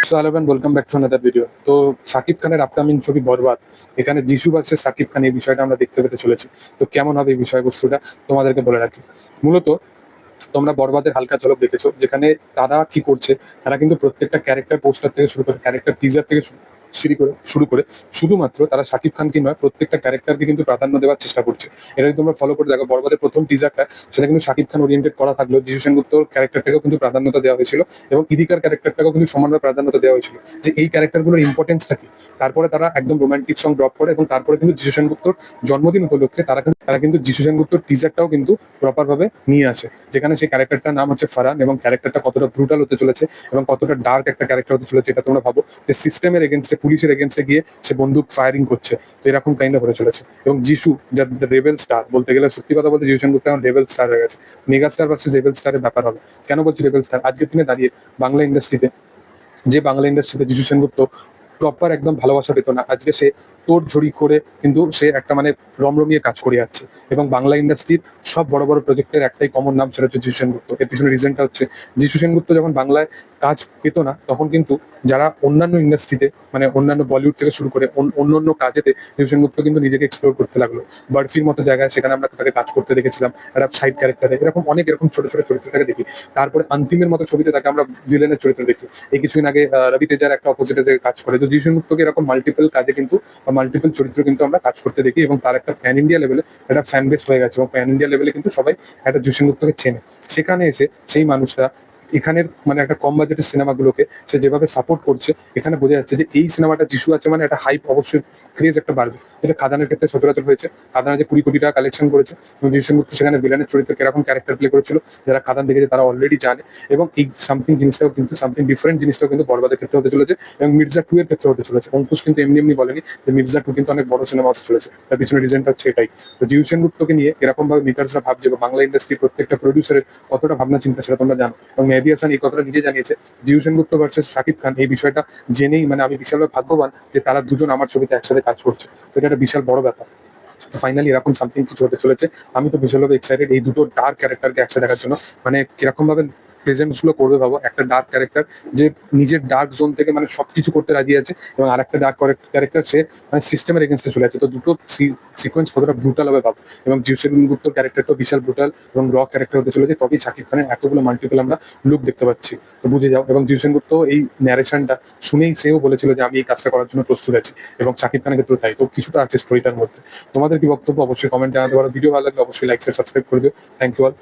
So hello and welcome back to another video. তো শাকিব খানের upcoming ছবি বরবাদ, এখানে যিশু ভার্সেস শাকিব খান, এই বিষয়টা আমরা দেখতে পেতে চলেছি। তো কেমন হবে এই বিষয়বস্তুটা তোমাদেরকে বলে রাখি। মূলত তোমরা বরবাদের হালকা ঝলক দেখেছো, যেখানে তারা কি করছে। তারা কিন্তু প্রত্যেকটা ক্যারেক্টার পোস্টার থেকে শুরু করে, ক্যারেক্টার টিজার থেকে শুরু করে শুধুমাত্র তারা শাকিব খানকে নয়, প্রত্যেকটা ক্যারেক্টারকে কিন্তু প্রাধান্য দেওয়ার চেষ্টা করছে। এটা যদি তোমরা ফলো করে দেখো, বরবাদের প্রথম টিজারটা সেটা কিন্তু শাকিব খান ওরিয়েন্টেড করা থাকলেও যিশু সেনগুপ্তর ক্যারেক্টারটাকেও কিন্তু প্রাধান্যতা দেওয়া হয়েছিল, এবং ইদিকার ক্যারেক্টারটাকেও কিন্তু সমানভাবে প্রাধান্যতা দেওয়া হয়েছিল, যে এই ক্যারেক্টারগুলোর ইম্পর্টেন্সটা কি। তারপরে তারা একদম রোমান্টিক সং ড্রপ করে, এবং তারপরে কিন্তু যিশু সেনগুপ্তর জন্মদিন উপলক্ষে তারা কিন্তু যিশু সেনগুপ্তর টিজারটাও কিন্তু প্রপার ভাবে নিয়ে আসে, যেখানে সেই ক্যারেক্টারটার নাম হচ্ছে ফারহান, এবং ক্যারেক্টারটা কতটা ব্রুটাল হতে চলেছে এবং কতটা ডার্ক একটা ক্যারেক্টার হতে চলেছে, এটা তোমরা ভাবো। যে সিস্টেমের এগেনস্টে, পুলিশের এগেনস্টে গিয়ে সে বন্দুক ফায়ারিং করছে, তো এরকম কাইন্ড অফ হতে চলেছে। এবং যিশু, যার রেবেল স্টার, বলতে গেলে সত্যি কথা বলতে যিশু সেনগুপ্ত এখন রেবেল স্টার হয়ে গেছে। মেগা স্টার ভার্সেস রেবেল স্টারের ব্যাপার হবে। কেন বলছি রেবেল স্টার? আজকের দিনে দাঁড়িয়ে বাংলা ইন্ডাস্ট্রিতে যিশু সেনগুপ্ত প্রপার একদম ভালোবাসা পেত না, আজকে সে তোর ঝড়ি করে কিন্তু সে একটা মানে রমরমিয়ে কাজ করে যাচ্ছে। এবং বাংলা ইন্ডাস্ট্রির সব বড় বড় প্রজেক্টের একটাই কমন নাম, সেটা হচ্ছে যিশু সেনগুপ্ত। এর পিছনে রিজনটা হচ্ছে, যিশু সেনগুপ্ত যখন বাংলায় কাজ পেত না, তখন কিন্তু যারা অন্যান্য ইন্ডাস্ট্রিতে, মানে অন্যান্য বলিউড থেকে শুরু করে অন্য অন্য কাজেতে যিশু সেনগুপ্ত কিন্তু নিজেকে এক্সপ্লোর করতে লাগলো। বার্ফির মতো জায়গায় সেখানে আমরা তাকে কাজ করতে দেখেছিলাম, একটা সাইড ক্যারেক্টারে, এরকম অনেক এরকম ছোট ছোট চরিত্র তাকে দেখি। তারপরে অন্তিমের মতো ছবিতে তাকে আমরা ভিলেনের চরিত্র দেখি। এই কিছুদিন আগে রবি তেজার একটা অপোজিটে যে কাজ করে। তো যিশু সেনগুপ্তকে এরকম মাল্টিপল কাজে কিন্তু, মাল্টিপল চরিত্র কিন্তু আমরা কাজ করতে দেখি, এবং তার একটা প্যান ইন্ডিয়া লেভেলে একটা ফ্যান বেস হয়ে গেছে, এবং প্যান ইন্ডিয়া লেভেলে কিন্তু সবাই একটা যিশু সেনগুপ্তকে চেনে। সেখানে এসে সেই মানুষটা এখানের মানে একটা কম বাজেটের সিনেমাগুলোকে সে যেভাবে সাপোর্ট করছে, এখানে বোঝা যাচ্ছে যে এই সিনেমাটা যিশু আছে মানে একটা হাইপ অবশ্যই, ক্রেজ একটা বাড়বে, যেটা খাদানের ক্ষেত্রে সচরাচর হয়েছে। খাদানা যে 20 কোটি টাকা কালেকশন করেছে, এবং যিশু সেনগুপ্ত সেখানে ভিলেনের চরিত্র কিরকম ক্যারেক্টার প্লে করেছিল, যারা খাদান দেখেছে তারা অলরেডি জানে। এবং এই সামথিং জিনিসটাও কিন্তু, সামথিং ডিফারেন্ট জিনিসটাও কিন্তু বরবাদের ক্ষেত্রে হতে চলেছে, এবং মির্জা 2 এর ক্ষেত্রে হতে চলেছে। অঙ্কুশ কিন্তু এমনি এমনি বলেনি যে মির্জা 2 কিন্তু অনেক বড় সিনেমা হতে চলেছে, তার পিছনে রিজনটা হচ্ছে এটাই। তো যিশু সেনগুপ্তকে নিয়ে এরকম ভাবে মেকার্সরা ভাবছে, বা বাংলা ইন্ডাস্ট্রির প্রত্যেকটা প্রডিউসারের কতটা ভাবনা চিন্তা, সেটা তোমরা জানো। এবং মেহেদী হাসান এই কথাটা নিজে জানিয়েছে, যিশু সেনগুপ্ত ভার্সেস শাকিব খান, এই বিষয়টা জেনেই মানে আমি বিশালভাবে ভাগ্যবান যে তারা দুজন আমার ছবিতে একসাথে কাজ করছে। তো এটা একটা বিশাল বড় ব্যাপার। তো ফাইনালি এরকম সামথিং কিছু হতে চলেছে। আমি তো বিশালভাবে এক্সাইটেড এই দুটো ডার্ক ক্যারেক্টারকে একসাথে দেখার জন্য। মানে কিরকম ভাবে প্রেজেন্টস গুলো করবে ভাবো, একটা ডার্ক ক্যারেক্টার যে নিজের ডার্ক জোন থেকে মানে সবকিছু করতে রাজি আছে, এবং আরেকটা ডার্ক ক্যারেক্টার সে মানে সিস্টেমের এগেনস্টে চলে আছে। তো দুটো সিকোয়েন্স কতটা ব্রুটাল হবে ভাবো। এবং যিশু সেনগুপ্তর ক্যারেক্টারটাও বিশাল ব্রুটাল এবং র ক্যারেক্টার হতে চলেছে, তবেই শাকিব খানের এতগুলো মাল্টিপল আমরা লুক দেখতে পাচ্ছি। তো বুঝে যাও। এবং যিশু সেনগুপ্ত এই ন্যারেশনটা শুনেই সেও বলেছিল যে আমি এই কাজটা করার জন্য প্রস্তুত আছি, এবং শাকিব খানের ক্ষেত্রে তাই। তো কিছুটা আছে স্টোরিটার মধ্যে। তোমাদের কি বক্তব্য অবশ্যই কমেন্টে জানাতে পারো। ভিডিও ভালো লাগলে অবশ্যই লাইক শেয়ার সাবস্ক্রাইব করে দিও। Thank you all.